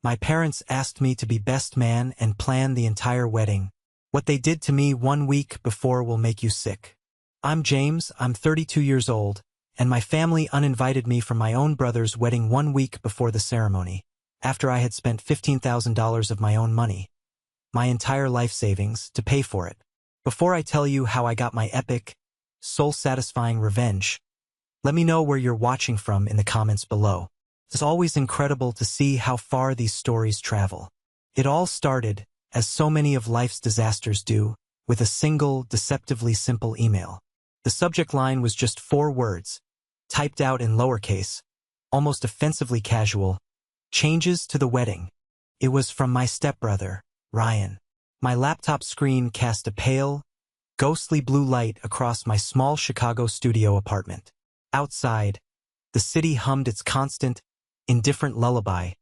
My parents asked me to be best man and plan the entire wedding. What they did to me 1 week before will make you sick. I'm James, I'm 32 years old, and my family uninvited me from my own brother's wedding 1 week before the ceremony, after I had spent $15,000 of my own money, my entire life savings, to pay for it. Before I tell you how I got my epic, soul-satisfying revenge, let me know where you're watching from in the comments below. It's always incredible to see how far these stories travel. It all started, as so many of life's disasters do, with a single, deceptively simple email. The subject line was just 4 words, typed out in lowercase, almost offensively casual: changes to the wedding. It was from my stepbrother, Ryan. My laptop screen cast a pale, ghostly blue light across my small Chicago studio apartment. Outside, the city hummed its constant, indifferent lullaby,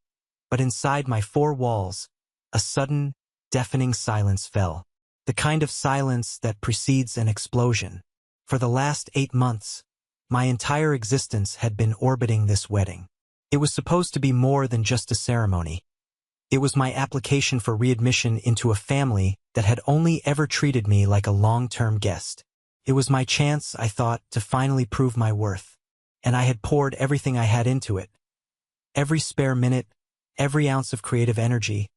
but inside my 4 walls, a sudden, deafening silence fell. The kind of silence that precedes an explosion. For the last 8 months, my entire existence had been orbiting this wedding. It was supposed to be more than just a ceremony. It was my application for readmission into a family that had only ever treated me like a long-term guest. It was my chance, I thought, to finally prove my worth. And I had poured everything I had into it. Every spare minute, every ounce of creative energy,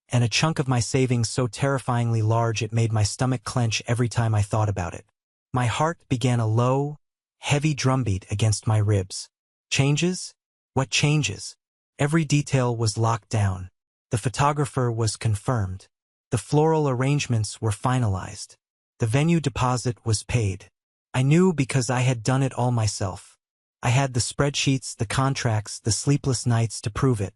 and a chunk of my savings so terrifyingly large it made my stomach clench every time I thought about it. My heart began a low, heavy drumbeat against my ribs. Changes? What changes? Every detail was locked down. The photographer was confirmed. The floral arrangements were finalized. The venue deposit was paid. I knew because I had done it all myself. I had the spreadsheets, the contracts, the sleepless nights to prove it.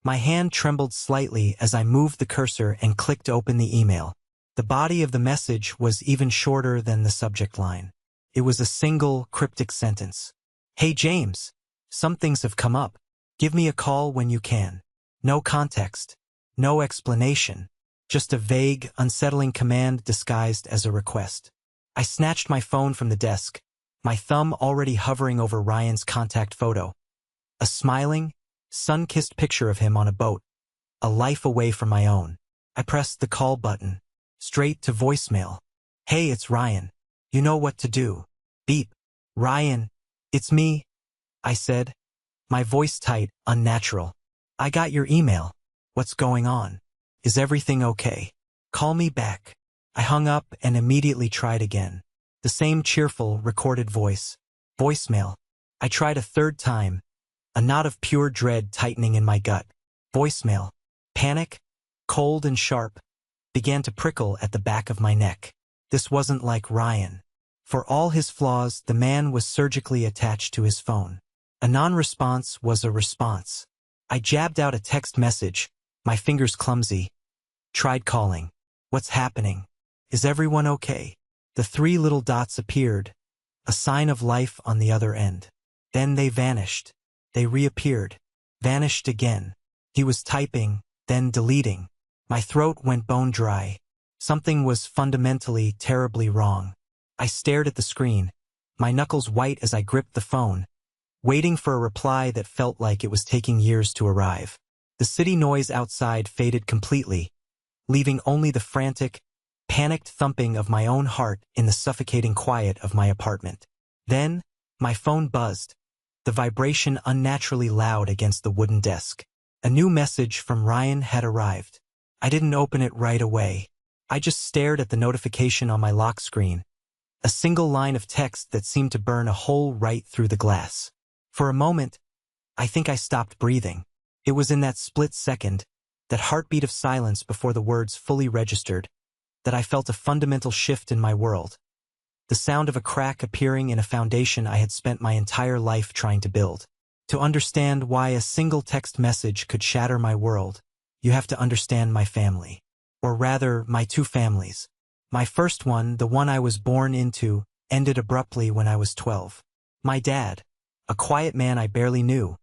My hand trembled slightly as I moved the cursor and clicked open the email. The body of the message was even shorter than the subject line. It was a single, cryptic sentence. Hey James, some things have come up. Give me a call when you can. No context. No explanation. Just a vague, unsettling command disguised as a request. I snatched my phone from the desk, my thumb already hovering over Ryan's contact photo. A smiling, sun-kissed picture of him on a boat, a life away from my own. I pressed the call button, straight to voicemail. Hey, it's Ryan. You know what to do. Beep. Ryan, it's me, I said, my voice tight, unnatural. I got your email. What's going on? Is everything okay? Call me back. I hung up and immediately tried again. The same cheerful, recorded voice. Voicemail. I tried a 3rd time, a knot of pure dread tightening in my gut. Voicemail. Panic, cold and sharp, began to prickle at the back of my neck. This wasn't like Ryan. For all his flaws, the man was surgically attached to his phone. A non-response was a response. I jabbed out a text message, my fingers clumsy. Tried calling. What's happening? Is everyone okay? The 3 little dots appeared, a sign of life on the other end. Then they vanished. They reappeared. Vanished again. He was typing, then deleting. My throat went bone dry. Something was fundamentally, terribly wrong. I stared at the screen, my knuckles white as I gripped the phone, waiting for a reply that felt like it was taking years to arrive. The city noise outside faded completely, leaving only the frantic, panicked thumping of my own heart in the suffocating quiet of my apartment. Then, my phone buzzed, the vibration unnaturally loud against the wooden desk. A new message from Ryan had arrived. I didn't open it right away. I just stared at the notification on my lock screen, a single line of text that seemed to burn a hole right through the glass. For a moment, I think I stopped breathing. It was in that split second, that heartbeat of silence before the words fully registered, that I felt a fundamental shift in my world. The sound of a crack appearing in a foundation I had spent my entire life trying to build. To understand why a single text message could shatter my world, you have to understand my family. Or rather, my 2 families. My first one, the one I was born into, ended abruptly when I was 12. My dad, a quiet man I barely knew,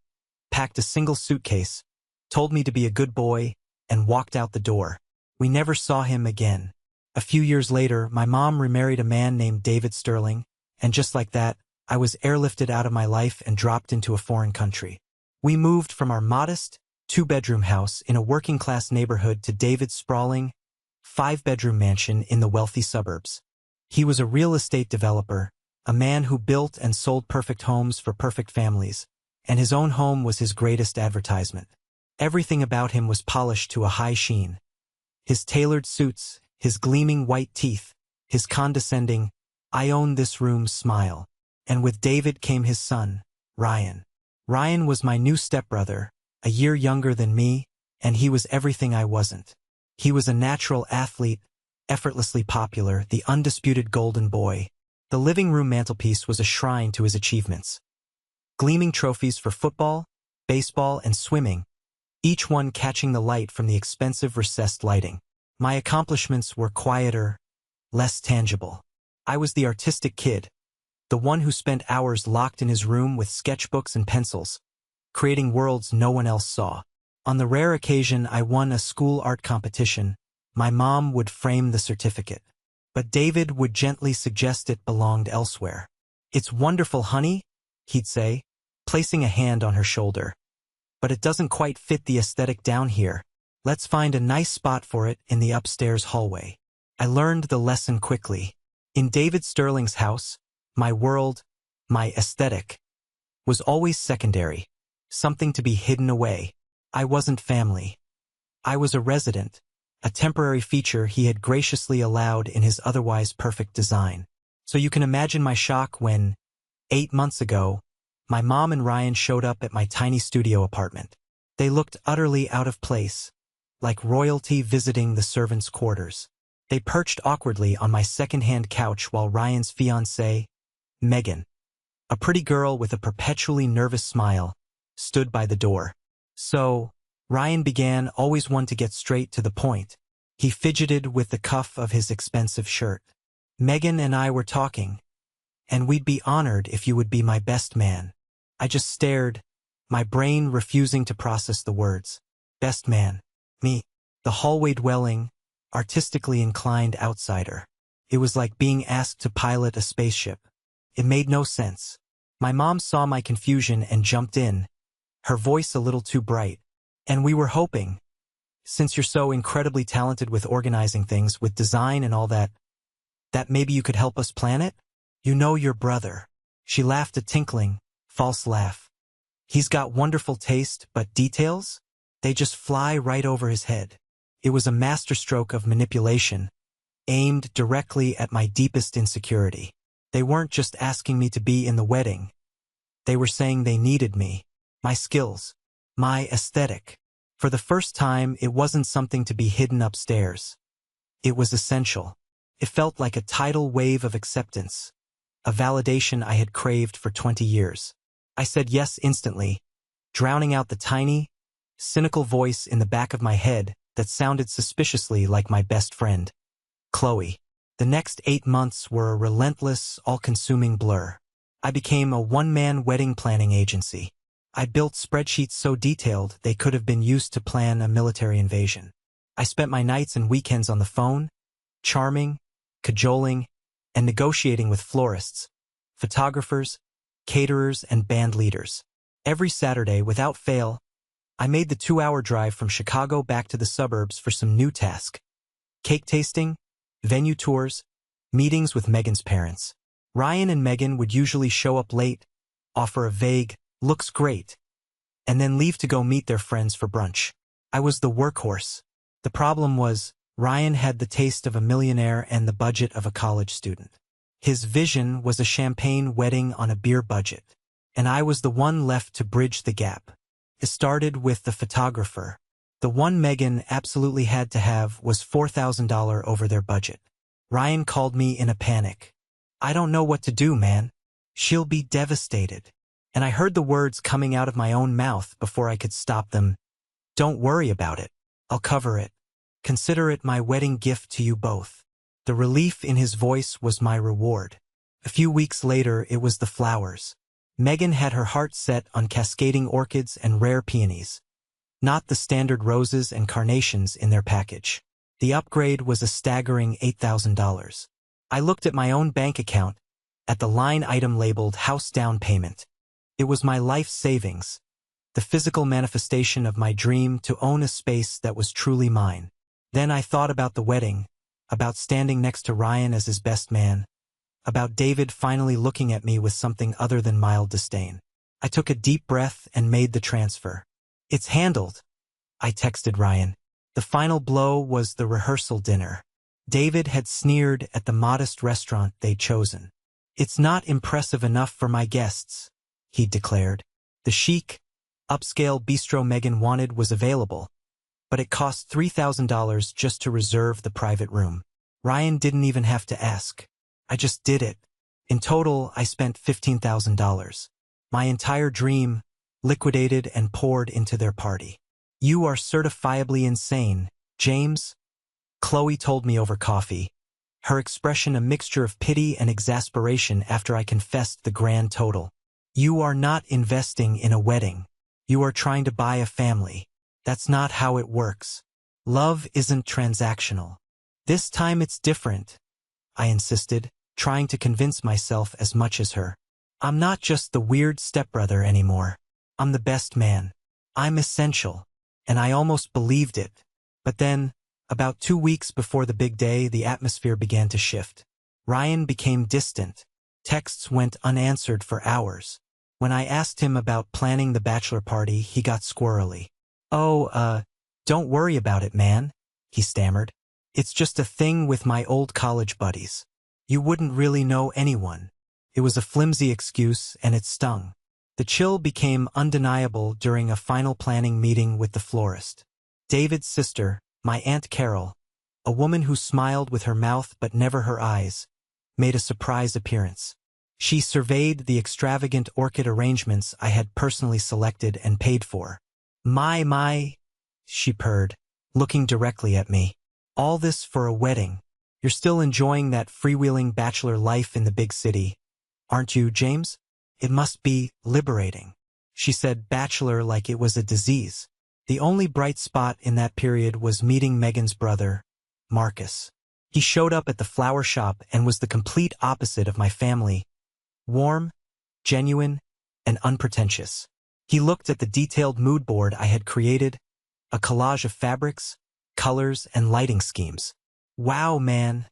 packed a single suitcase, told me to be a good boy, and walked out the door. We never saw him again. A few years later, my mom remarried a man named David Sterling, and just like that, I was airlifted out of my life and dropped into a foreign country. We moved from our modest, two-bedroom house in a working-class neighborhood to David's sprawling, five-bedroom mansion in the wealthy suburbs. He was a real estate developer, a man who built and sold perfect homes for perfect families, and his own home was his greatest advertisement. Everything about him was polished to a high sheen. His tailored suits, his gleaming white teeth, his condescending, "I own this room" smile. And with David came his son, Ryan. Ryan was my new stepbrother, a year younger than me, and he was everything I wasn't. He was a natural athlete, effortlessly popular, the undisputed golden boy. The living room mantelpiece was a shrine to his achievements. Gleaming trophies for football, baseball, and swimming, each one catching the light from the expensive recessed lighting. My accomplishments were quieter, less tangible. I was the artistic kid, the one who spent hours locked in his room with sketchbooks and pencils, creating worlds no one else saw. On the rare occasion I won a school art competition, my mom would frame the certificate. But David would gently suggest it belonged elsewhere. "It's wonderful, honey," he'd say, placing a hand on her shoulder. "But it doesn't quite fit the aesthetic down here. Let's find a nice spot for it in the upstairs hallway." I learned the lesson quickly. In David Sterling's house, my world, my aesthetic, was always secondary, something to be hidden away. I wasn't family. I was a resident, a temporary feature he had graciously allowed in his otherwise perfect design. So you can imagine my shock when, 8 months ago, my mom and Ryan showed up at my tiny studio apartment. They looked utterly out of place, like royalty visiting the servants' quarters. They perched awkwardly on my second-hand couch while Ryan's fiancée, Megan, a pretty girl with a perpetually nervous smile, stood by the door. "So," Ryan began, always one to get straight to the point. He fidgeted with the cuff of his expensive shirt. "Megan and I were talking, and we'd be honored if you would be my best man." I just stared, my brain refusing to process the words. Best man. Me. The hallway-dwelling, artistically inclined outsider. It was like being asked to pilot a spaceship. It made no sense. My mom saw my confusion and jumped in, her voice a little too bright. "And we were hoping, since you're so incredibly talented with organizing things, with design and all that maybe you could help us plan it? You know your brother." She laughed a tinkling, false laugh. "He's got wonderful taste, but details? They just fly right over his head." It was a masterstroke of manipulation, aimed directly at my deepest insecurity. They weren't just asking me to be in the wedding. They were saying they needed me, my skills, my aesthetic. For the first time, it wasn't something to be hidden upstairs. It was essential. It felt like a tidal wave of acceptance, a validation I had craved for 20 years. I said yes instantly, drowning out the tiny, cynical voice in the back of my head that sounded suspiciously like my best friend, Chloe. The next 8 months were a relentless, all-consuming blur. I became a one-man wedding planning agency. I built spreadsheets so detailed they could have been used to plan a military invasion. I spent my nights and weekends on the phone, charming, cajoling, and negotiating with florists, photographers, caterers, and band leaders. Every Saturday, without fail, I made the 2-hour drive from Chicago back to the suburbs for some new task. Cake tasting, venue tours, meetings with Megan's parents. Ryan and Megan would usually show up late, offer a vague, "looks great," and then leave to go meet their friends for brunch. I was the workhorse. The problem was, Ryan had the taste of a millionaire and the budget of a college student. His vision was a champagne wedding on a beer budget, and I was the one left to bridge the gap. It started with the photographer. The one Megan absolutely had to have was $4,000 over their budget. Ryan called me in a panic. "I don't know what to do, man. She'll be devastated." And I heard the words coming out of my own mouth before I could stop them. "Don't worry about it. I'll cover it. Consider it my wedding gift to you both." The relief in his voice was my reward. A few weeks later, it was the flowers. Megan had her heart set on cascading orchids and rare peonies, not the standard roses and carnations in their package. The upgrade was a staggering $8,000. I looked at my own bank account, at the line item labeled house down payment. It was my life savings, the physical manifestation of my dream to own a space that was truly mine. Then I thought about the wedding, about standing next to Ryan as his best man, about David finally looking at me with something other than mild disdain. I took a deep breath and made the transfer. "It's handled," I texted Ryan. The final blow was the rehearsal dinner. David had sneered at the modest restaurant they'd chosen. "It's not impressive enough for my guests," he declared. The chic, upscale bistro Megan wanted was available, but it cost $3,000 just to reserve the private room. Ryan didn't even have to ask. I just did it. In total, I spent $15,000. My entire dream, liquidated and poured into their party. "You are certifiably insane, James," Chloe told me over coffee, her expression a mixture of pity and exasperation after I confessed the grand total. "You are not investing in a wedding. You are trying to buy a family. That's not how it works. Love isn't transactional." "This time it's different," I insisted, trying to convince myself as much as her. "I'm not just the weird stepbrother anymore. I'm the best man. I'm essential." And I almost believed it. But then, about 2 weeks before the big day, the atmosphere began to shift. Ryan became distant. Texts went unanswered for hours. When I asked him about planning the bachelor party, he got squirrely. Don't worry about it, man," he stammered. "It's just a thing with my old college buddies. You wouldn't really know anyone." It was a flimsy excuse, and it stung. The chill became undeniable during a final planning meeting with the florist. David's sister, my Aunt Carol, a woman who smiled with her mouth but never her eyes, made a surprise appearance. She surveyed the extravagant orchid arrangements I had personally selected and paid for. My, she purred, looking directly at me. "All this for a wedding. You're still enjoying that freewheeling bachelor life in the big city, aren't you, James? It must be liberating." She said bachelor like it was a disease. The only bright spot in that period was meeting Megan's brother, Marcus. He showed up at the flower shop and was the complete opposite of my family. Warm, genuine, and unpretentious. He looked at the detailed mood board I had created, a collage of fabrics, colors, and lighting schemes. "Wow, man,"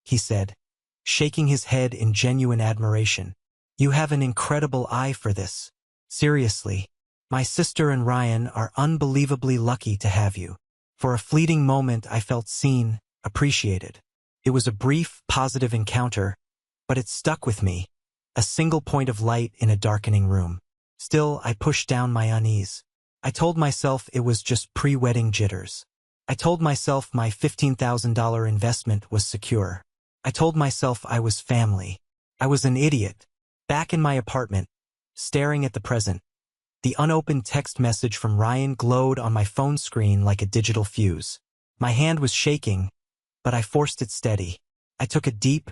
he said, shaking his head in genuine admiration. "You have an incredible eye for this. Seriously, my sister and Ryan are unbelievably lucky to have you." For a fleeting moment I felt seen, appreciated. It was a brief, positive encounter, but it stuck with me, a single point of light in a darkening room. Still, I pushed down my unease. I told myself it was just pre-wedding jitters. I told myself my $15,000 investment was secure. I told myself I was family. I was an idiot. Back in my apartment, staring at the present, the unopened text message from Ryan glowed on my phone screen like a digital fuse. My hand was shaking, but I forced it steady. I took a deep,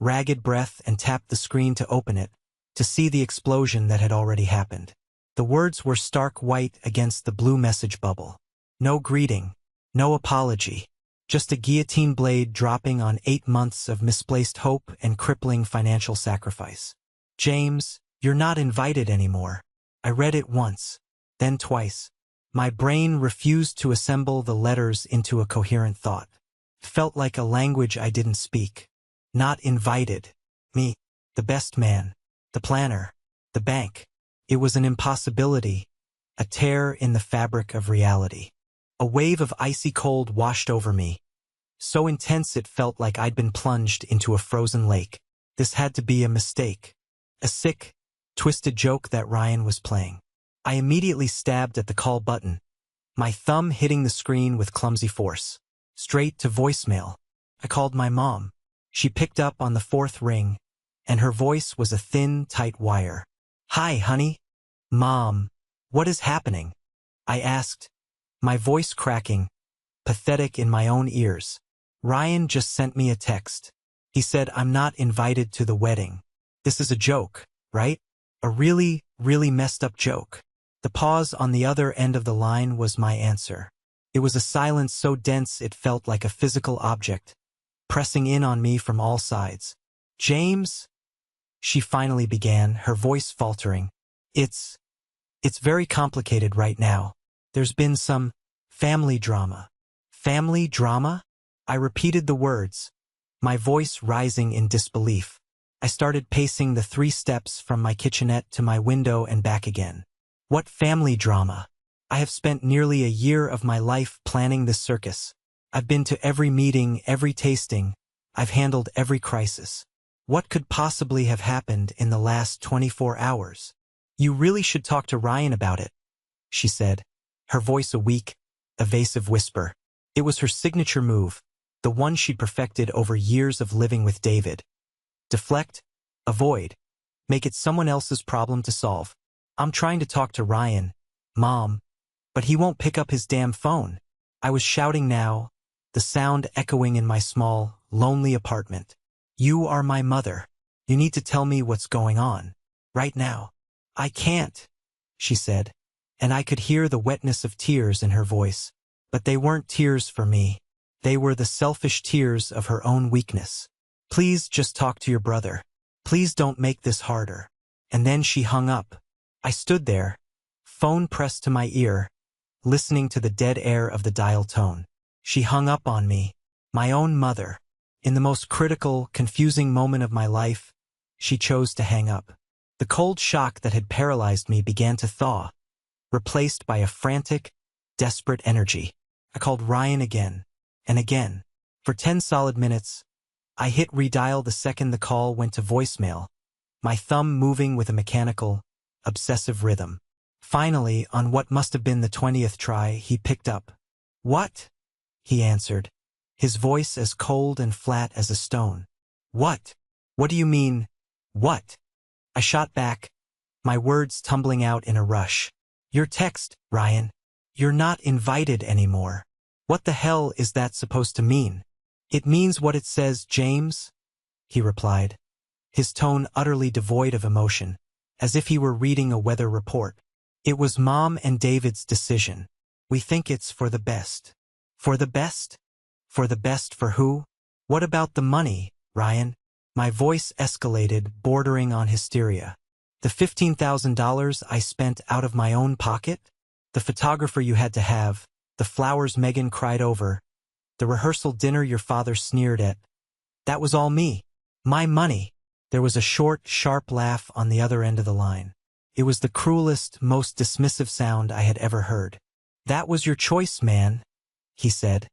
ragged breath and tapped the screen to open it, to see the explosion that had already happened. The words were stark white against the blue message bubble. No greeting, no apology, just a guillotine blade dropping on 8 months of misplaced hope and crippling financial sacrifice. "James, you're not invited anymore." I read it once, then twice. My brain refused to assemble the letters into a coherent thought. It felt like a language I didn't speak. Not invited. Me, the best man, the planner, the bank. It was an impossibility, a tear in the fabric of reality. A wave of icy cold washed over me, so intense it felt like I'd been plunged into a frozen lake. This had to be a mistake. A sick, twisted joke that Ryan was playing. I immediately stabbed at the call button, my thumb hitting the screen with clumsy force. Straight to voicemail. I called my mom. She picked up on the 4th ring, and her voice was a thin, tight wire. "Hi, honey." "Mom, what is happening?" I asked, my voice cracking, pathetic in my own ears. "Ryan just sent me a text. He said I'm not invited to the wedding. This is a joke, right? A really, really messed up joke." The pause on the other end of the line was my answer. It was a silence so dense it felt like a physical object, pressing in on me from all sides. "James," she finally began, her voice faltering. It's It's very complicated right now. There's been some family drama. Family drama? I repeated the words, my voice rising in disbelief. I started pacing the 3 steps from my kitchenette to my window and back again. What family drama? I have spent nearly a year of my life planning this circus. I've been to every meeting, every tasting. I've handled every crisis. What could possibly have happened in the last 24 hours? You really should talk to Ryan about it, she said, her voice a weak, evasive whisper. It was her signature move, the one she'd perfected over years of living with David. Deflect, avoid, make it someone else's problem to solve. I'm trying to talk to Ryan, Mom, but he won't pick up his damn phone. I was shouting now, the sound echoing in my small, lonely apartment. You are my mother. You need to tell me what's going on. Right now. I can't, she said, and I could hear the wetness of tears in her voice. But they weren't tears for me. They were the selfish tears of her own weakness. Please just talk to your brother. Please don't make this harder. And then she hung up. I stood there, phone pressed to my ear, listening to the dead air of the dial tone. She hung up on me, my own mother. In the most critical, confusing moment of my life, she chose to hang up. The cold shock that had paralyzed me began to thaw, replaced by a frantic, desperate energy. I called Ryan again, and again. For 10 solid minutes, I hit redial the second the call went to voicemail, my thumb moving with a mechanical, obsessive rhythm. Finally, on what must have been the 20th try, he picked up. What? He answered, his voice as cold and flat as a stone. What? What do you mean, what? I shot back, my words tumbling out in a rush. Your text, Ryan. You're not invited anymore. What the hell is that supposed to mean? It means what it says, James, he replied, his tone utterly devoid of emotion, as if he were reading a weather report. It was Mom and David's decision. We think it's for the best. For the best? For the best for who? What about the money, Ryan? My voice escalated, bordering on hysteria. The $15,000 I spent out of my own pocket? The photographer you had to have, the flowers Megan cried over, the rehearsal dinner your father sneered at. That was all me. My money. There was a short, sharp laugh on the other end of the line. It was the cruelest, most dismissive sound I had ever heard. That was your choice, man, he said,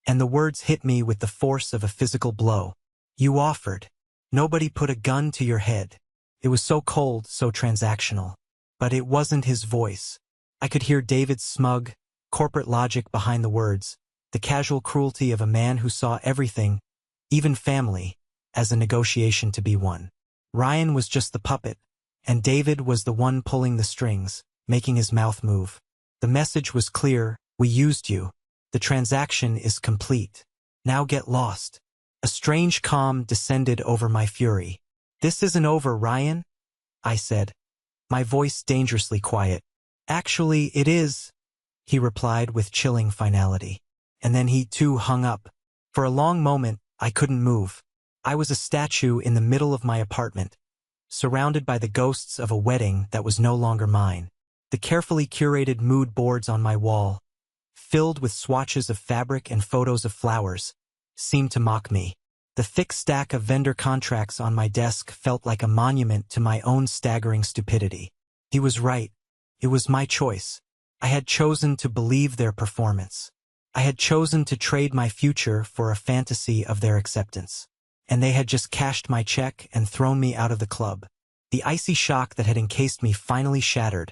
and the words hit me with the force of a physical blow. You offered. Nobody put a gun to your head. It was so cold, so transactional. But it wasn't his voice. I could hear David's smug, corporate logic behind the words, the casual cruelty of a man who saw everything, even family, as a negotiation to be won. Ryan was just the puppet, and David was the one pulling the strings, making his mouth move. The message was clear, we used you. The transaction is complete. Now get lost. A strange calm descended over my fury. This isn't over, Ryan, I said, my voice dangerously quiet. Actually, it is, he replied with chilling finality. And then he too hung up. For a long moment, I couldn't move. I was a statue in the middle of my apartment, surrounded by the ghosts of a wedding that was no longer mine. The carefully curated mood boards on my wall, filled with swatches of fabric and photos of flowers, seemed to mock me. The thick stack of vendor contracts on my desk felt like a monument to my own staggering stupidity. He was right. It was my choice. I had chosen to believe their performance. I had chosen to trade my future for a fantasy of their acceptance. And they had just cashed my check and thrown me out of the club. The icy shock that had encased me finally shattered,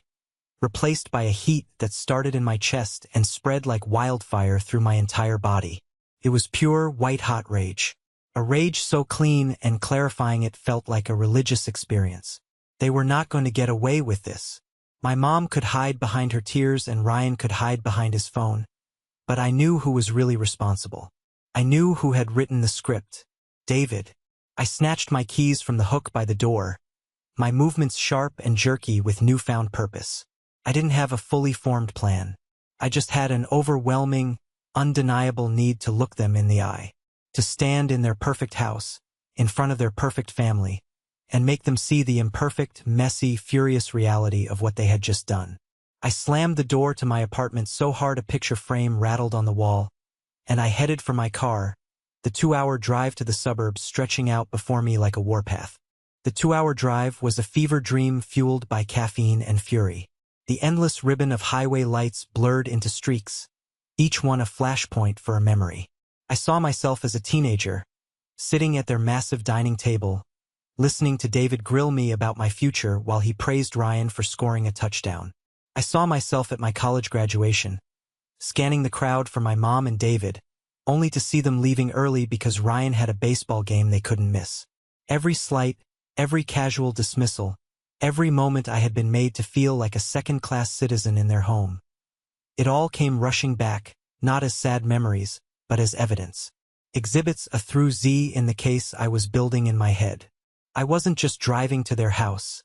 replaced by a heat that started in my chest and spread like wildfire through my entire body. It was pure, white-hot rage. A rage so clean and clarifying it felt like a religious experience. They were not going to get away with this. My mom could hide behind her tears and Ryan could hide behind his phone. But I knew who was really responsible. I knew who had written the script. David. I snatched my keys from the hook by the door, my movements sharp and jerky with newfound purpose. I didn't have a fully formed plan. I just had an overwhelming, undeniable need to look them in the eye, to stand in their perfect house, in front of their perfect family, and make them see the imperfect, messy, furious reality of what they had just done. I slammed the door to my apartment so hard a picture frame rattled on the wall, and I headed for my car, the 2-hour drive to the suburbs stretching out before me like a warpath. The 2-hour drive was a fever dream fueled by caffeine and fury. The endless ribbon of highway lights blurred into streaks, each one a flashpoint for a memory. I saw myself as a teenager, sitting at their massive dining table, listening to David grill me about my future while he praised Ryan for scoring a touchdown. I saw myself at my college graduation, scanning the crowd for my mom and David, only to see them leaving early because Ryan had a baseball game they couldn't miss. Every slight, every casual dismissal, every moment I had been made to feel like a second-class citizen in their home. It all came rushing back, not as sad memories, but as evidence. Exhibits A through Z in the case I was building in my head. I wasn't just driving to their house.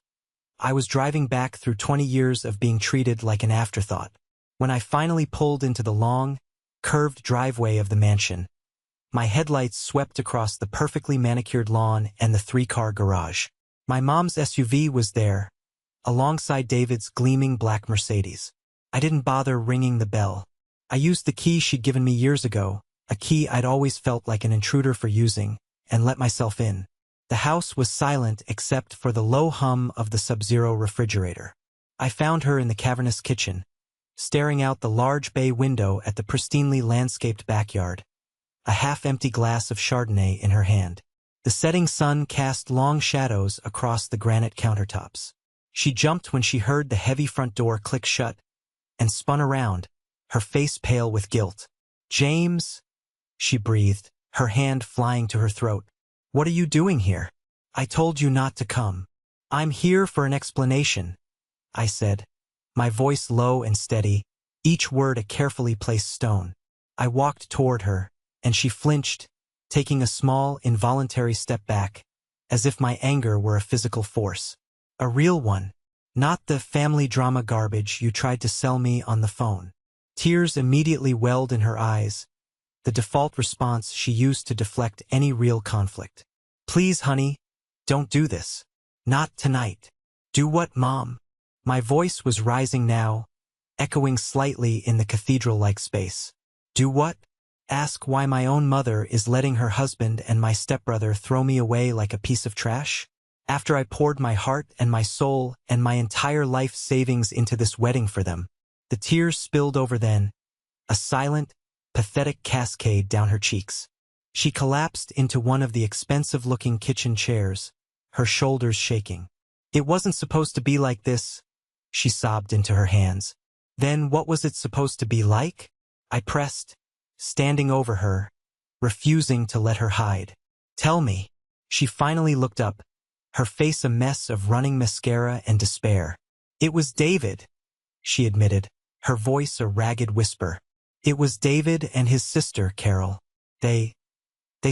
I was driving back through 20 years of being treated like an afterthought. When I finally pulled into the long, curved driveway of the mansion, my headlights swept across the perfectly manicured lawn and the 3-car garage. My mom's SUV was there, alongside David's gleaming black Mercedes. I didn't bother ringing the bell. I used the key she'd given me years ago, a key I'd always felt like an intruder for using, and let myself in. The house was silent except for the low hum of the Sub-Zero refrigerator. I found her in the cavernous kitchen, staring out the large bay window at the pristinely landscaped backyard, a half-empty glass of Chardonnay in her hand. The setting sun cast long shadows across the granite countertops. She jumped when she heard the heavy front door click shut, and spun around, her face pale with guilt. "James," she breathed, her hand flying to her throat. "What are you doing here? I told you not to come." "I'm here for an explanation," I said, my voice low and steady, each word a carefully placed stone. I walked toward her, and she flinched, taking a small, involuntary step back, as if my anger were a physical force. A real one, not the family drama garbage you tried to sell me on the phone. Tears immediately welled in her eyes, the default response she used to deflect any real conflict. "Please, honey, don't do this. Not tonight." "Do what, Mom?" My voice was rising now, echoing slightly in the cathedral-like space. "Do what? Ask why my own mother is letting her husband and my stepbrother throw me away like a piece of trash? After I poured my heart and my soul and my entire life savings into this wedding for them." The tears spilled over then, a silent, pathetic cascade down her cheeks. She collapsed into one of the expensive-looking kitchen chairs, her shoulders shaking. "It wasn't supposed to be like this," she sobbed into her hands. "Then what was it supposed to be like?" I pressed, standing over her, refusing to let her hide. "Tell me." She finally looked up, her face a mess of running mascara and despair. "It was David," she admitted, her voice a ragged whisper. "It was David and his sister, Carol. They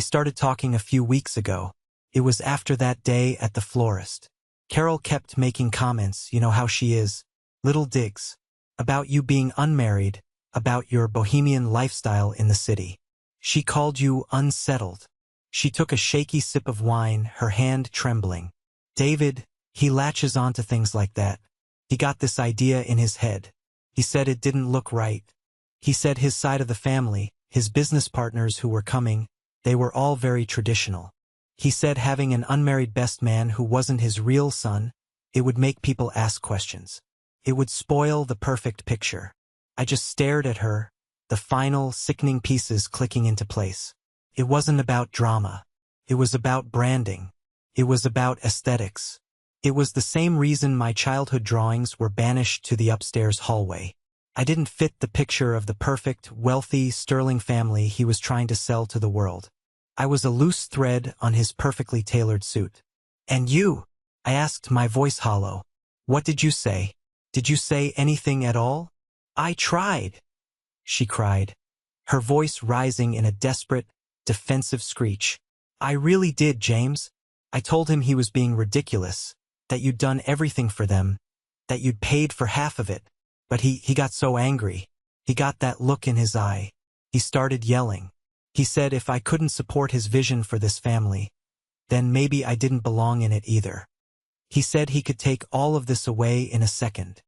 started talking a few weeks ago. It was after that day at the florist. Carol kept making comments, you know how she is, little digs, about you being unmarried, about your bohemian lifestyle in the city. She called you unsettled." She took a shaky sip of wine, her hand trembling. "David, he latches onto things like that. He got this idea in his head. He said it didn't look right. He said his side of the family, his business partners who were coming, they were all very traditional. He said having an unmarried best man who wasn't his real son, it would make people ask questions. It would spoil the perfect picture." I just stared at her, the final, sickening pieces clicking into place. It wasn't about drama. It was about branding. It was about aesthetics. It was the same reason my childhood drawings were banished to the upstairs hallway. I didn't fit the picture of the perfect, wealthy, sterling family he was trying to sell to the world. I was a loose thread on his perfectly tailored suit. "And you?" I asked, my voice hollow. "What did you say? Did you say anything at all?" "I tried," she cried, her voice rising in a desperate, defensive screech. "I really did, James. I told him he was being ridiculous, that you'd done everything for them, that you'd paid for half of it. But he got so angry. He got that look in his eye. He started yelling. He said if I couldn't support his vision for this family, then maybe I didn't belong in it either. He said he could take all of this away in a second."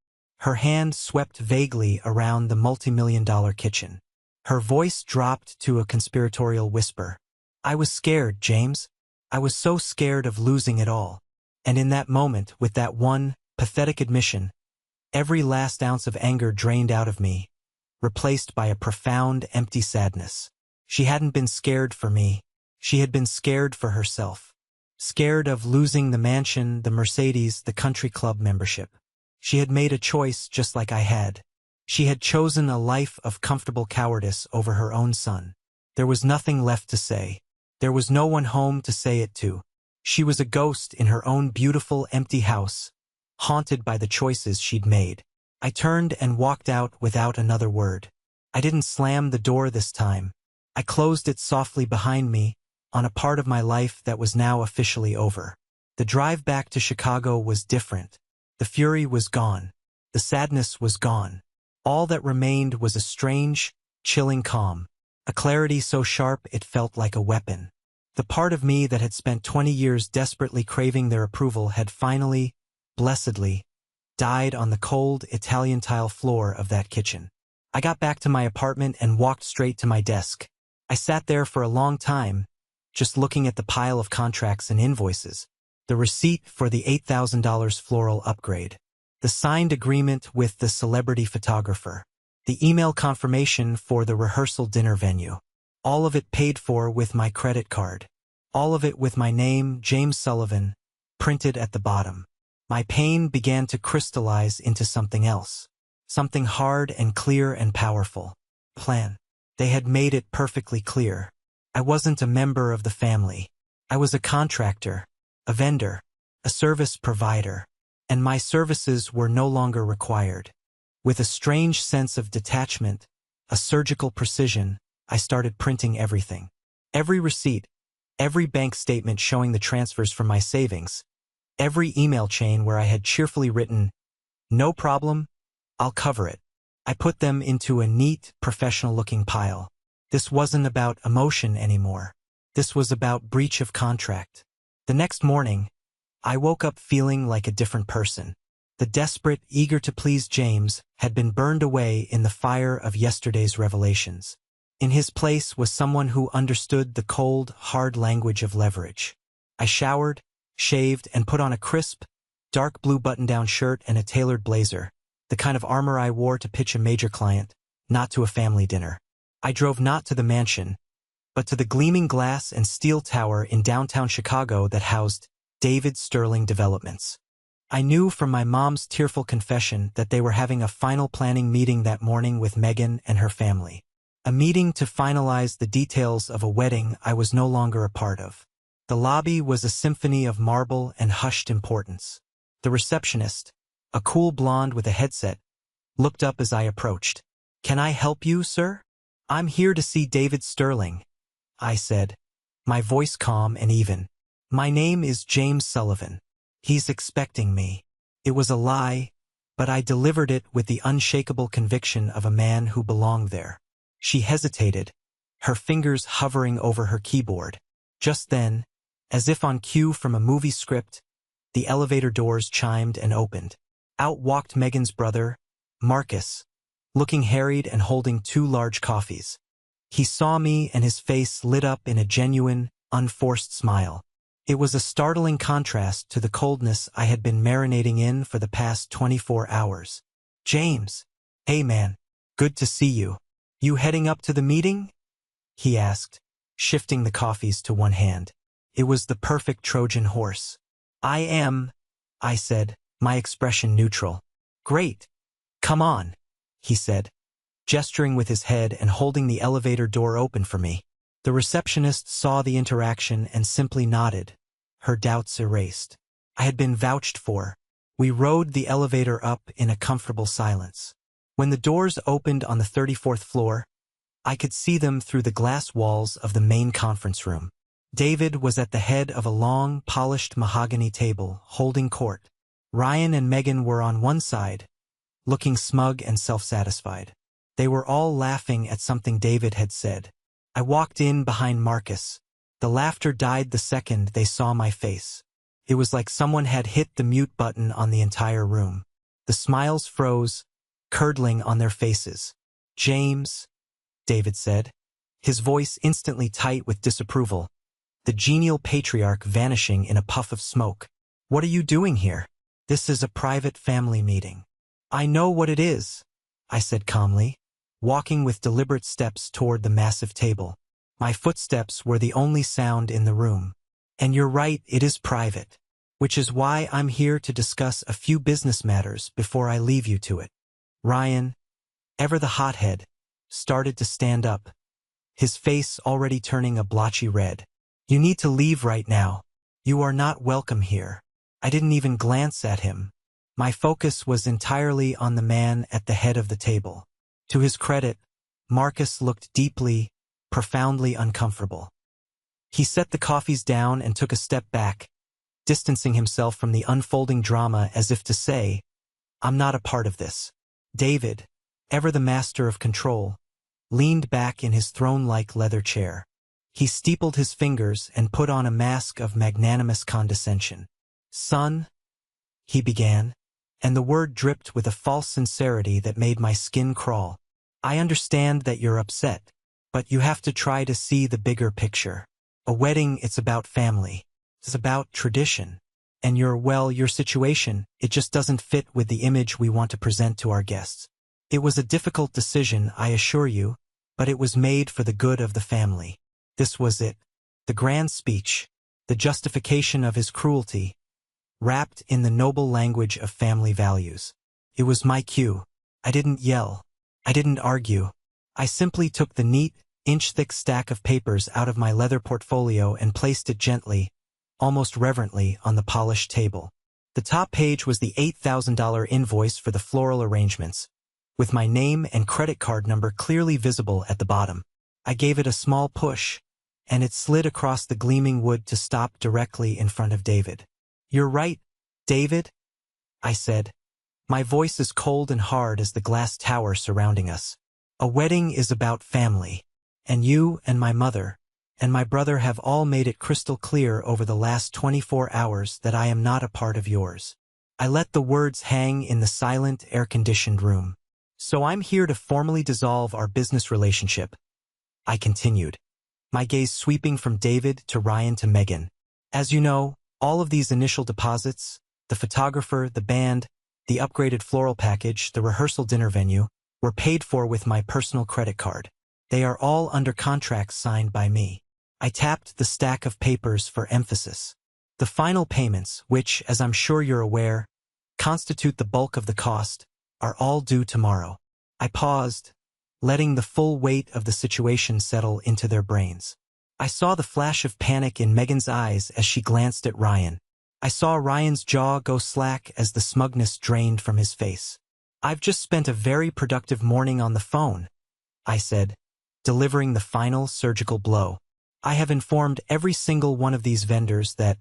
Her hand swept vaguely around the multi-million-dollar kitchen. Her voice dropped to a conspiratorial whisper. I was scared, James. I was so scared of losing it all. And in that moment, with that one pathetic admission, every last ounce of anger drained out of me, replaced by a profound, empty sadness. She hadn't been scared for me. She had been scared for herself. Scared of losing the mansion, the Mercedes, the country club membership. She had made a choice just like I had. She had chosen a life of comfortable cowardice over her own son. There was nothing left to say. There was no one home to say it to. She was a ghost in her own beautiful, empty house, haunted by the choices she'd made. I turned and walked out without another word. I didn't slam the door this time. I closed it softly behind me, on a part of my life that was now officially over. The drive back to Chicago was different. The fury was gone. The sadness was gone. All that remained was a strange, chilling calm, a clarity so sharp it felt like a weapon. The part of me that had spent 20 years desperately craving their approval had finally, blessedly, died on the cold Italian tile floor of that kitchen. I got back to my apartment and walked straight to my desk. I sat there for a long time, just looking at the pile of contracts and invoices, the receipt for the $8,000 floral upgrade, the signed agreement with the celebrity photographer, the email confirmation for the rehearsal dinner venue. All of it paid for with my credit card. All of it with my name, James Sullivan, printed at the bottom. My pain began to crystallize into something else. Something hard and clear and powerful. Plan. They had made it perfectly clear. I wasn't a member of the family. I was a contractor, a vendor, a service provider, and my services were no longer required. With a strange sense of detachment, a surgical precision, I started printing everything. Every receipt, every bank statement showing the transfers from my savings, every email chain where I had cheerfully written, "No problem, I'll cover it." I put them into a neat, professional-looking pile. This wasn't about emotion anymore. This was about breach of contract. The next morning, I woke up feeling like a different person. The desperate, eager to please James had been burned away in the fire of yesterday's revelations. In his place was someone who understood the cold, hard language of leverage. I showered, shaved, and put on a crisp, dark blue button-down shirt and a tailored blazer, the kind of armor I wore to pitch a major client, not to a family dinner. I drove not to the mansion, but to the gleaming glass and steel tower in downtown Chicago that housed David Sterling Developments. I knew from my mom's tearful confession that they were having a final planning meeting that morning with Megan and her family. A meeting to finalize the details of a wedding I was no longer a part of. The lobby was a symphony of marble and hushed importance. The receptionist, a cool blonde with a headset, looked up as I approached. "Can I help you, sir?" "I'm here to see David Sterling," I said, my voice calm and even. "My name is James Sullivan. He's expecting me." It was a lie, but I delivered it with the unshakable conviction of a man who belonged there. She hesitated, her fingers hovering over her keyboard. Just then, as if on cue from a movie script, the elevator doors chimed and opened. Out walked Megan's brother, Marcus, looking harried and holding 2 large coffees. He saw me and his face lit up in a genuine, unforced smile. It was a startling contrast to the coldness I had been marinating in for the past 24 hours. "James, hey man, good to see you. You heading up to the meeting?" he asked, shifting the coffees to one hand. It was the perfect Trojan horse. "I am," I said, my expression neutral. "Great. Come on," he said, gesturing with his head and holding the elevator door open for me. The receptionist saw the interaction and simply nodded, her doubts erased. I had been vouched for. We rode the elevator up in a comfortable silence. When the doors opened on the 34th floor, I could see them through the glass walls of the main conference room. David was at the head of a long, polished mahogany table, holding court. Ryan and Megan were on one side, looking smug and self-satisfied. They were all laughing at something David had said. I walked in behind Marcus. The laughter died the second they saw my face. It was like someone had hit the mute button on the entire room. The smiles froze, curdling on their faces. "James," David said, his voice instantly tight with disapproval, the genial patriarch vanishing in a puff of smoke. "What are you doing here? This is a private family meeting." "I know what it is," I said calmly, walking with deliberate steps toward the massive table. My footsteps were the only sound in the room. "And you're right, it is private. Which is why I'm here to discuss a few business matters before I leave you to it." Ryan, ever the hothead, started to stand up, his face already turning a blotchy red. "You need to leave right now. You are not welcome here." I didn't even glance at him. My focus was entirely on the man at the head of the table. To his credit, Marcus looked deeply, profoundly uncomfortable. He set the coffees down and took a step back, distancing himself from the unfolding drama as if to say, "I'm not a part of this." David, ever the master of control, leaned back in his throne-like leather chair. He steepled his fingers and put on a mask of magnanimous condescension. "Son," he began, and the word dripped with a false sincerity that made my skin crawl. "I understand that you're upset, but you have to try to see the bigger picture. A wedding, it's about family. It's about tradition. And your situation, it just doesn't fit with the image we want to present to our guests. It was a difficult decision, I assure you, but it was made for the good of the family." This was it. The grand speech, the justification of his cruelty, wrapped in the noble language of family values. It was my cue. I didn't yell. I didn't argue. I simply took the neat, inch-thick stack of papers out of my leather portfolio and placed it gently, almost reverently, on the polished table. The top page was the $8,000 invoice for the floral arrangements, with my name and credit card number clearly visible at the bottom. I gave it a small push, and it slid across the gleaming wood to stop directly in front of David. "You're right, David," I said. My voice as cold and hard as the glass tower surrounding us. "A wedding is about family, and you and my mother and my brother have all made it crystal clear over the last 24 hours that I am not a part of yours." I let the words hang in the silent, air-conditioned room. "So I'm here to formally dissolve our business relationship," I continued, my gaze sweeping from David to Ryan to Megan. "As you know, all of these initial deposits, the photographer, the band, the upgraded floral package, the rehearsal dinner venue, were paid for with my personal credit card. They are all under contracts signed by me." I tapped the stack of papers for emphasis. "The final payments, which, as I'm sure you're aware, constitute the bulk of the cost, are all due tomorrow." I paused, letting the full weight of the situation settle into their brains. I saw the flash of panic in Megan's eyes as she glanced at Ryan. I saw Ryan's jaw go slack as the smugness drained from his face. "I've just spent a very productive morning on the phone," I said, delivering the final surgical blow. "I have informed every single one of these vendors that,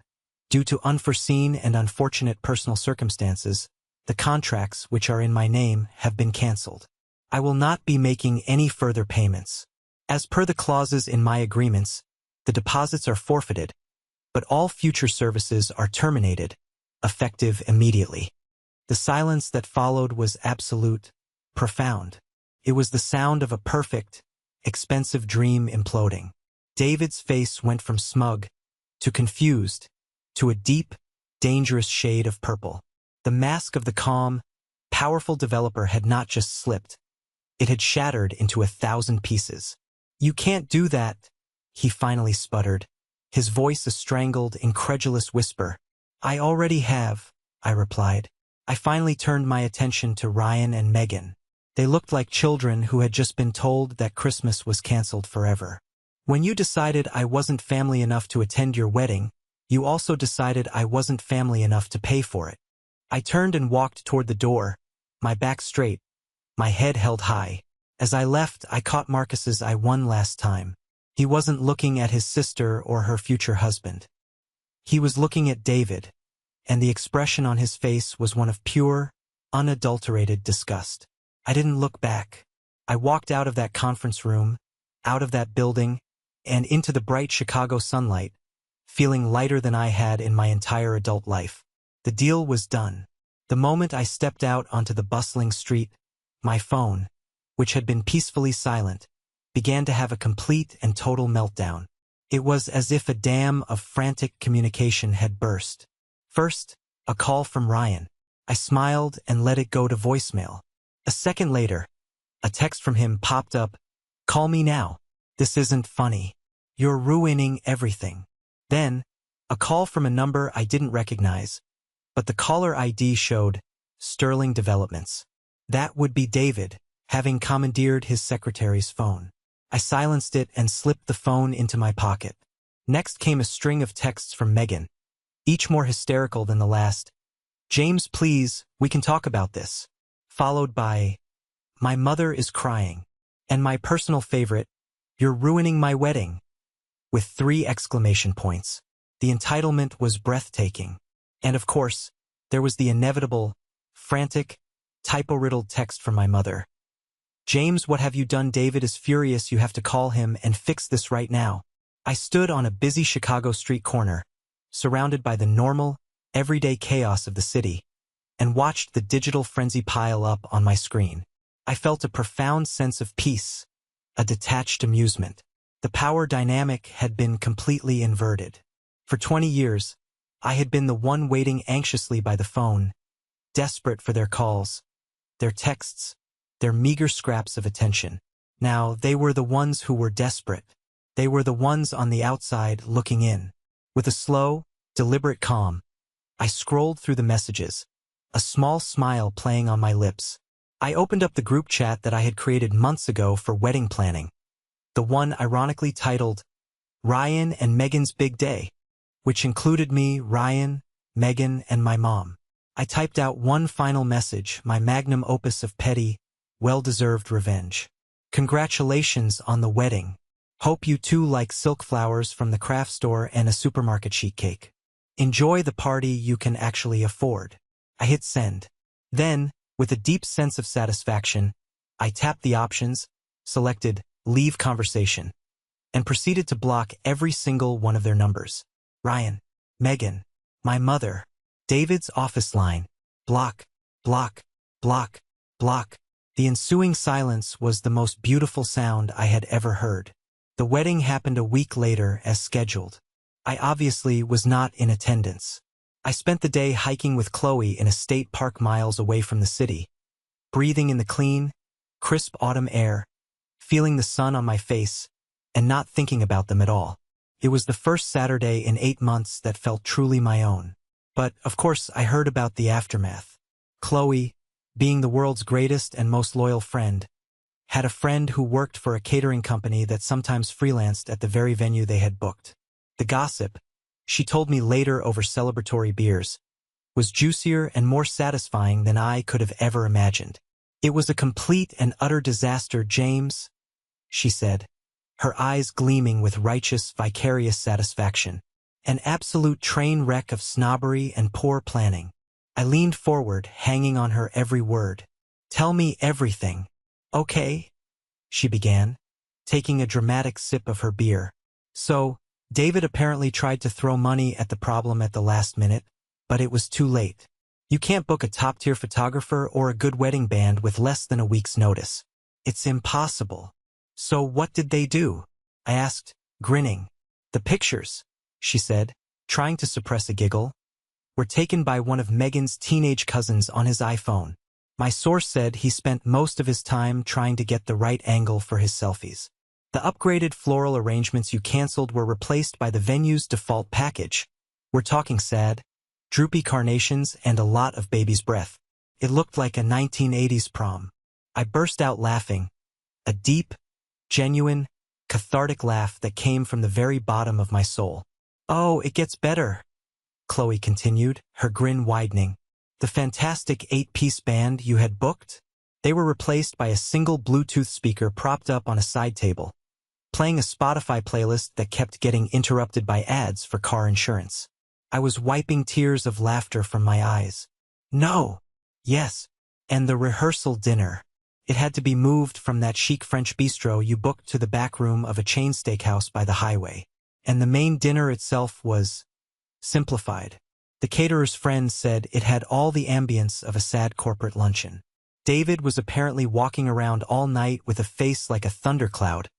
due to unforeseen and unfortunate personal circumstances, the contracts which are in my name have been canceled. I will not be making any further payments. As per the clauses in my agreements, the deposits are forfeited, but all future services are terminated, effective immediately." The silence that followed was absolute, profound. It was the sound of a perfect, expensive dream imploding. David's face went from smug to confused to a deep, dangerous shade of purple. The mask of the calm, powerful developer had not just slipped. It had shattered into 1,000 pieces. "You can't do that," he finally sputtered, his voice a strangled, incredulous whisper. "I already have," I replied. I finally turned my attention to Ryan and Megan. They looked like children who had just been told that Christmas was canceled forever. "When you decided I wasn't family enough to attend your wedding, you also decided I wasn't family enough to pay for it." I turned and walked toward the door, my back straight, my head held high. As I left, I caught Marcus's eye one last time. He wasn't looking at his sister or her future husband. He was looking at David, and the expression on his face was one of pure, unadulterated disgust. I didn't look back. I walked out of that conference room, out of that building, and into the bright Chicago sunlight, feeling lighter than I had in my entire adult life. The deal was done. The moment I stepped out onto the bustling street, my phone, which had been peacefully silent, began to have a complete and total meltdown. It was as if a dam of frantic communication had burst. First, a call from Ryan. I smiled and let it go to voicemail. A second later, a text from him popped up. "Call me now. This isn't funny. You're ruining everything." Then, a call from a number I didn't recognize, but the caller ID showed Sterling Developments. That would be David, having commandeered his secretary's phone. I silenced it and slipped the phone into my pocket. Next came a string of texts from Megan, each more hysterical than the last. "James, please, we can talk about this." Followed by, "My mother is crying." And my personal favorite, "You're ruining my wedding," with 3 exclamation points. The entitlement was breathtaking. And of course, there was the inevitable, frantic, typo-riddled text from my mother. "James, what have you done? David is furious. You have to call him and fix this right now." I stood on a busy Chicago street corner, surrounded by the normal, everyday chaos of the city, and watched the digital frenzy pile up on my screen. I felt a profound sense of peace, a detached amusement. The power dynamic had been completely inverted. For 20 years, I had been the one waiting anxiously by the phone, desperate for their calls, their texts, their meager scraps of attention. Now they were the ones who were desperate. They were the ones on the outside looking in. With a slow, deliberate calm, I scrolled through the messages, a small smile playing on my lips. I opened up the group chat that I had created months ago for wedding planning, the one ironically titled Ryan and Megan's Big Day, which included me, Ryan, Megan, and my mom. I typed out one final message, my magnum opus of petty, well-deserved revenge. "Congratulations on the wedding. Hope you two like silk flowers from the craft store and a supermarket sheet cake. Enjoy the party you can actually afford." I hit send. Then, with a deep sense of satisfaction, I tapped the options, selected Leave Conversation, and proceeded to block every single one of their numbers. Ryan, Megan, my mother, David's office line. Block, block, block, block. The ensuing silence was the most beautiful sound I had ever heard. The wedding happened a week later as scheduled. I obviously was not in attendance. I spent the day hiking with Chloe in a state park miles away from the city, breathing in the clean, crisp autumn air, feeling the sun on my face, and not thinking about them at all. It was the first Saturday in 8 months that felt truly my own. But, of course, I heard about the aftermath. Chloe, being the world's greatest and most loyal friend, had a friend who worked for a catering company that sometimes freelanced at the very venue they had booked. The gossip, she told me later over celebratory beers, was juicier and more satisfying than I could have ever imagined. "It was a complete and utter disaster, James," she said, her eyes gleaming with righteous, vicarious satisfaction. "An absolute train wreck of snobbery and poor planning." I leaned forward, hanging on her every word. "Tell me everything." "Okay," she began, taking a dramatic sip of her beer. "So, David apparently tried to throw money at the problem at the last minute, but it was too late. You can't book a top-tier photographer or a good wedding band with less than a week's notice. It's impossible." "So what did they do?" I asked, grinning. "The pictures," she said, trying to suppress a giggle, "were taken by one of Megan's teenage cousins on his iPhone. My source said he spent most of his time trying to get the right angle for his selfies. The upgraded floral arrangements you canceled were replaced by the venue's default package. We're talking sad, droopy carnations and a lot of baby's breath. It looked like a 1980s prom." I burst out laughing, a deep, genuine, cathartic laugh that came from the very bottom of my soul. "Oh, it gets better," Chloe continued, her grin widening. "The fantastic 8-piece band you had booked? They were replaced by a single Bluetooth speaker propped up on a side table, playing a Spotify playlist that kept getting interrupted by ads for car insurance." I was wiping tears of laughter from my eyes. "No." "Yes. And the rehearsal dinner. It had to be moved from that chic French bistro you booked to the back room of a chain steakhouse by the highway. And the main dinner itself was simplified. The caterer's friend said it had all the ambience of a sad corporate luncheon. David was apparently walking around all night with a face like a thundercloud,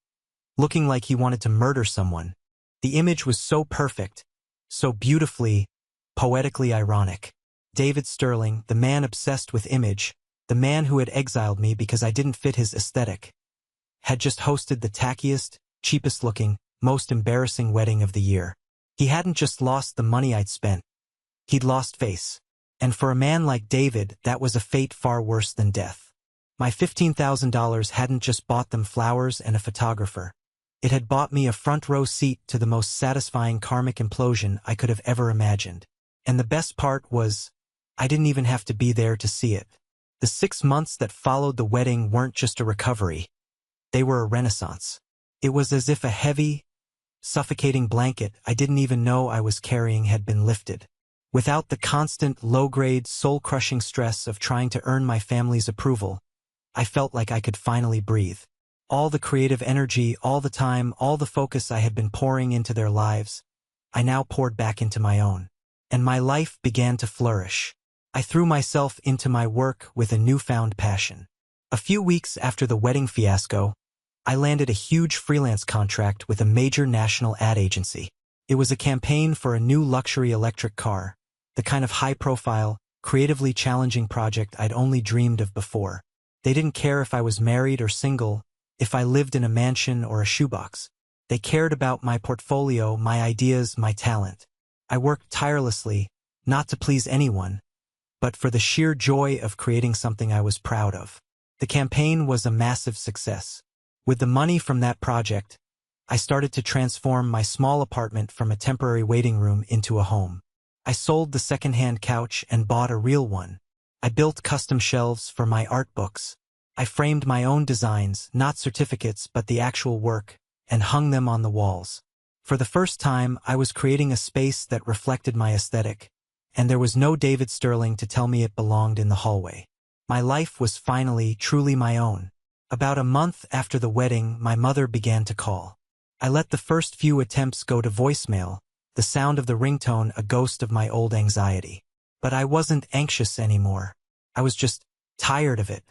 looking like he wanted to murder someone. The image was so perfect, so beautifully, poetically ironic. David Sterling, the man obsessed with image, the man who had exiled me because I didn't fit his aesthetic, had just hosted the tackiest, cheapest-looking, most embarrassing wedding of the year. He hadn't just lost the money I'd spent. He'd lost face. And for a man like David, that was a fate far worse than death. My $15,000 hadn't just bought them flowers and a photographer. It had bought me a front-row seat to the most satisfying karmic implosion I could have ever imagined. And the best part was, I didn't even have to be there to see it. The 6 months that followed the wedding weren't just a recovery. They were a renaissance. It was as if a heavy, suffocating blanket I didn't even know I was carrying had been lifted. Without the constant, low-grade, soul-crushing stress of trying to earn my family's approval, I felt like I could finally breathe. All the creative energy, all the time, all the focus I had been pouring into their lives, I now poured back into my own. And my life began to flourish. I threw myself into my work with a newfound passion. A few weeks after the wedding fiasco, I landed a huge freelance contract with a major national ad agency. It was a campaign for a new luxury electric car, the kind of high-profile, creatively challenging project I'd only dreamed of before. They didn't care if I was married or single, if I lived in a mansion or a shoebox. They cared about my portfolio, my ideas, my talent. I worked tirelessly, not to please anyone, but for the sheer joy of creating something I was proud of. The campaign was a massive success. With the money from that project, I started to transform my small apartment from a temporary waiting room into a home. I sold the second-hand couch and bought a real one. I built custom shelves for my art books. I framed my own designs, not certificates but the actual work, and hung them on the walls. For the first time, I was creating a space that reflected my aesthetic, and there was no David Sterling to tell me it belonged in the hallway. My life was finally, truly my own. About a month after the wedding, my mother began to call. I let the first few attempts go to voicemail, the sound of the ringtone a ghost of my old anxiety. But I wasn't anxious anymore. I was just tired of it.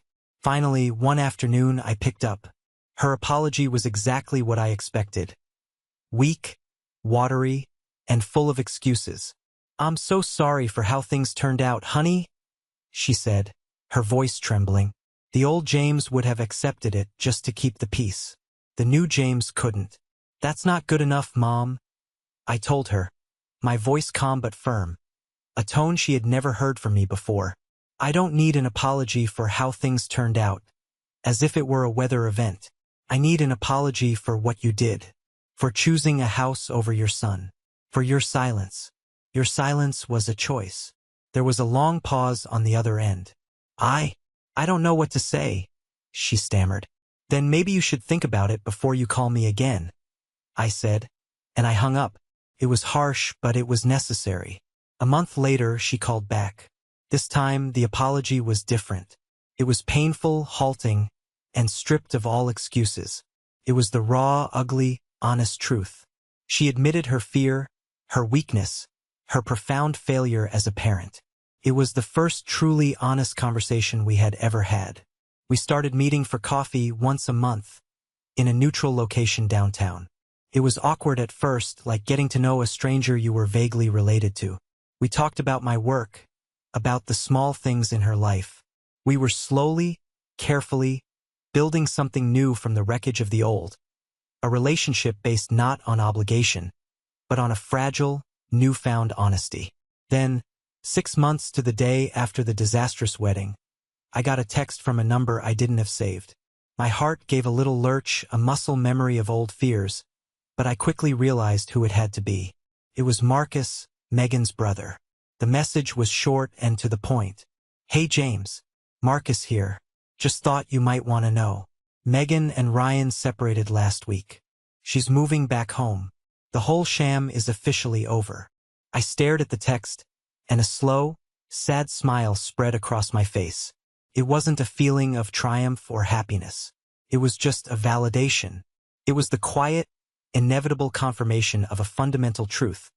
Finally, one afternoon I picked up. Her apology was exactly what I expected. Weak, watery, and full of excuses. "I'm so sorry for how things turned out, honey," she said, her voice trembling. The old James would have accepted it just to keep the peace. The new James couldn't. "That's not good enough, Mom," I told her, my voice calm but firm, a tone she had never heard from me before. "I don't need an apology for how things turned out, as if it were a weather event. I need an apology for what you did, for choosing a house over your son, for your silence. Your silence was a choice." There was a long pause on the other end. I don't know what to say," she stammered. "Then maybe you should think about it before you call me again," I said, and I hung up. It was harsh, but it was necessary. A month later, she called back. This time, the apology was different. It was painful, halting, and stripped of all excuses. It was the raw, ugly, honest truth. She admitted her fear, her weakness, her profound failure as a parent. It was the first truly honest conversation we had ever had. We started meeting for coffee once a month, in a neutral location downtown. It was awkward at first, like getting to know a stranger you were vaguely related to. We talked about my work, about the small things in her life. We were slowly, carefully, building something new from the wreckage of the old. A relationship based not on obligation, but on a fragile, newfound honesty. Then, 6 months to the day after the disastrous wedding, I got a text from a number I didn't have saved. My heart gave a little lurch, a muscle memory of old fears, but I quickly realized who it had to be. It was Marcus, Megan's brother. The message was short and to the point. "Hey James, Marcus here. Just thought you might want to know. Megan and Ryan separated last week. She's moving back home. The whole sham is officially over." I stared at the text, and a slow, sad smile spread across my face. It wasn't a feeling of triumph or happiness. It was just a validation. It was the quiet, inevitable confirmation of a fundamental truth,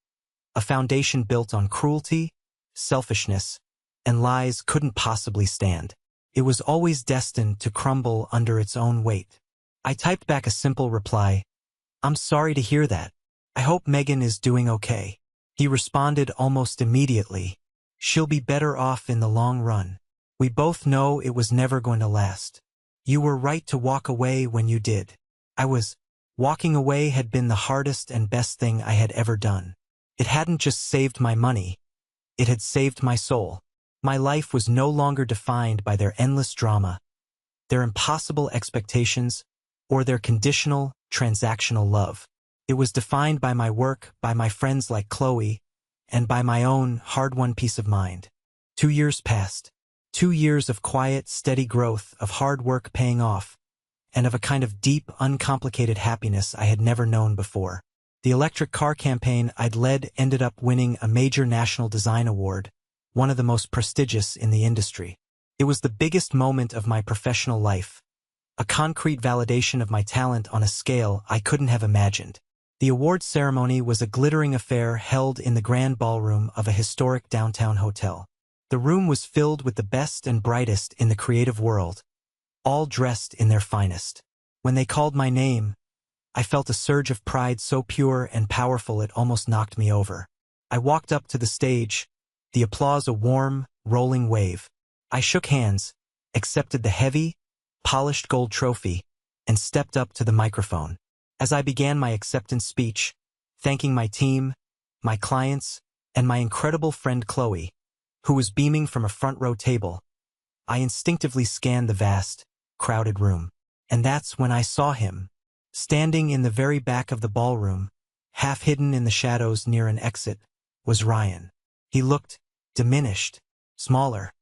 a foundation built on cruelty, selfishness, and lies couldn't possibly stand. It was always destined to crumble under its own weight. I typed back a simple reply, "I'm sorry to hear that. I hope Megan is doing okay." He responded almost immediately, "She'll be better off in the long run. We both know it was never going to last. You were right to walk away when you did." Walking away had been the hardest and best thing I had ever done. It hadn't just saved my money, it had saved my soul. My life was no longer defined by their endless drama, their impossible expectations, or their conditional, transactional love. It was defined by my work, by my friends like Chloe, and by my own hard-won peace of mind. 2 years passed. 2 years of quiet, steady growth, of hard work paying off, and of a kind of deep, uncomplicated happiness I had never known before. The electric car campaign I'd led ended up winning a major national design award, one of the most prestigious in the industry. It was the biggest moment of my professional life, a concrete validation of my talent on a scale I couldn't have imagined. The awards ceremony was a glittering affair held in the grand ballroom of a historic downtown hotel. The room was filled with the best and brightest in the creative world, all dressed in their finest. When they called my name, I felt a surge of pride so pure and powerful it almost knocked me over. I walked up to the stage, the applause a warm, rolling wave. I shook hands, accepted the heavy, polished gold trophy, and stepped up to the microphone. As I began my acceptance speech, thanking my team, my clients, and my incredible friend Chloe, who was beaming from a front-row table, I instinctively scanned the vast, crowded room. And that's when I saw him, standing in the very back of the ballroom, half hidden in the shadows near an exit, was Ryan. He looked diminished, smaller.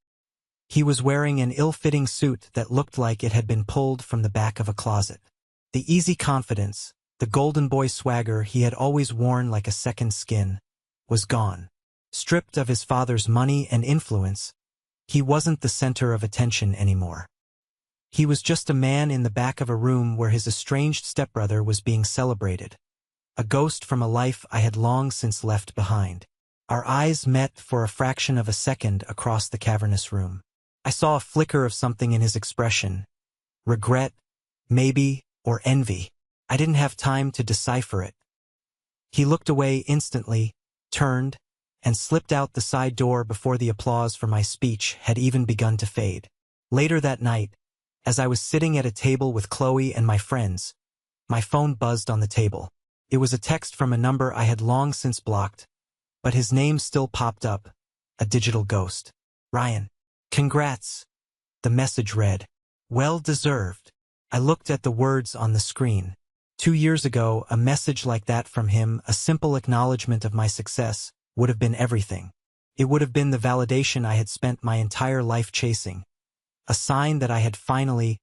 He was wearing an ill-fitting suit that looked like it had been pulled from the back of a closet. The easy confidence, the golden boy swagger he had always worn like a second skin, was gone. Stripped of his father's money and influence, he wasn't the center of attention anymore. He was just a man in the back of a room where his estranged stepbrother was being celebrated, a ghost from a life I had long since left behind. Our eyes met for a fraction of a second across the cavernous room. I saw a flicker of something in his expression, regret, maybe, or envy. I didn't have time to decipher it. He looked away instantly, turned, and slipped out the side door before the applause for my speech had even begun to fade. Later that night, as I was sitting at a table with Chloe and my friends, my phone buzzed on the table. It was a text from a number I had long since blocked, but his name still popped up, a digital ghost. "Ryan, congrats," the message read. "Well deserved." I looked at the words on the screen. 2 years ago, a message like that from him, a simple acknowledgement of my success, would have been everything. It would have been the validation I had spent my entire life chasing, a sign that I had finally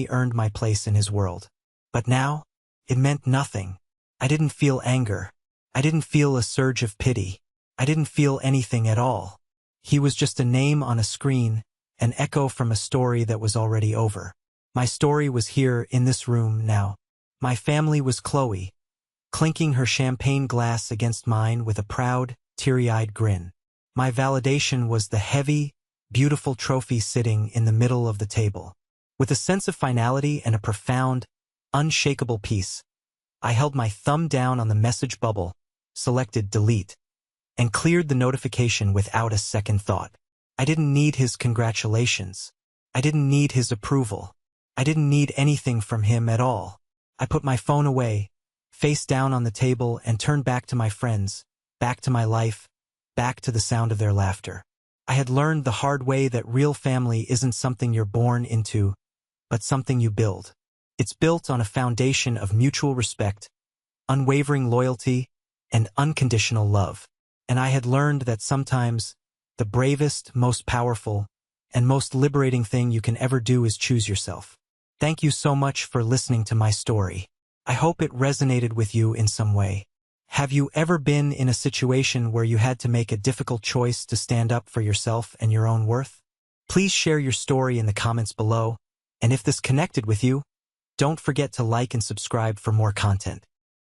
earned my place in his world. But now, it meant nothing. I didn't feel anger. I didn't feel a surge of pity. I didn't feel anything at all. He was just a name on a screen, an echo from a story that was already over. My story was here in this room now. My family was Chloe, clinking her champagne glass against mine with a proud, teary-eyed grin. My validation was the heavy, beautiful trophy sitting in the middle of the table. With a sense of finality and a profound, unshakable peace, I held my thumb down on the message bubble, selected delete, and cleared the notification without a second thought. I didn't need his congratulations. I didn't need his approval. I didn't need anything from him at all. I put my phone away, face down on the table, and turned back to my friends, back to my life, back to the sound of their laughter. I had learned the hard way that real family isn't something you're born into, but something you build. It's built on a foundation of mutual respect, unwavering loyalty, and unconditional love. And I had learned that sometimes the bravest, most powerful, and most liberating thing you can ever do is choose yourself. Thank you so much for listening to my story. I hope it resonated with you in some way. Have you ever been in a situation where you had to make a difficult choice to stand up for yourself and your own worth? Please share your story in the comments below, and if this connected with you, don't forget to like and subscribe for more content.